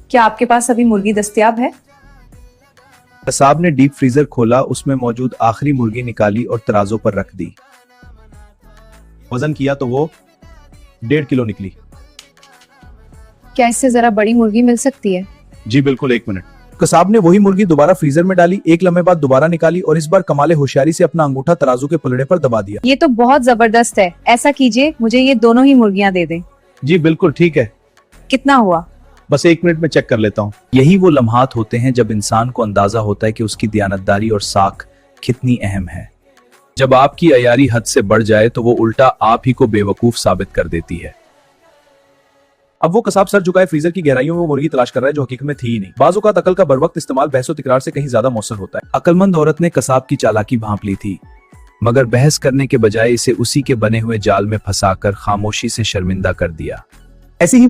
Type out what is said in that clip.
क्या आपके पास अभी मुर्गी दस्तयाब है? कसाब ने डीप फ्रीजर खोला, उसमें मौजूद आखिरी मुर्गी निकाली और तराजू पर रख दी। वजन किया तो वो 1.5 किलो निकली। क्या इससे जरा बड़ी मुर्गी मिल सकती है? जी बिल्कुल, 1 मिनट। कसाब ने वही मुर्गी दोबारा फ्रीजर में डाली, एक लम्हे बाद दोबारा निकाली और इस बार कमाले होशियारी से अपना अंगूठा तराजू के पलड़े पर दबा दिया। ये तो बहुत जबरदस्त है। ऐसा कीजिए, मुझे ये दोनों ही मुर्गियां दे दें। जी बिल्कुल ठीक है। कितना हुआ? बस 1 मिनट में चेक कर लेता हूँ। यही वो लम्हात होते हैं जब इंसान को अंदाजा होता है कि उसकी दयानतदारी और साख कितनी अहम है। जब आपकी अयारी हद से बढ़ जाए तो वो उल्टा आप ही को बेवकूफ साबित कर देती है। अब वो कसाब सर झुकाए फ्रीजर की गहराइयों में वो मुर्गी तलाश कर रहा है जो हकीकत में थी ही नहीं। बाजू का अकल का बरवक्त इस्तेमाल बहस और तिकरार से कहीं ज्यादा मौसर होता है। अकलमंद औरत ने कसाब की चालाकी भांप ली थी, मगर बहस करने के बजाय इसे उसी के बने हुए जाल में फंसाकर खामोशी से शर्मिंदा कर दिया। ऐसी ही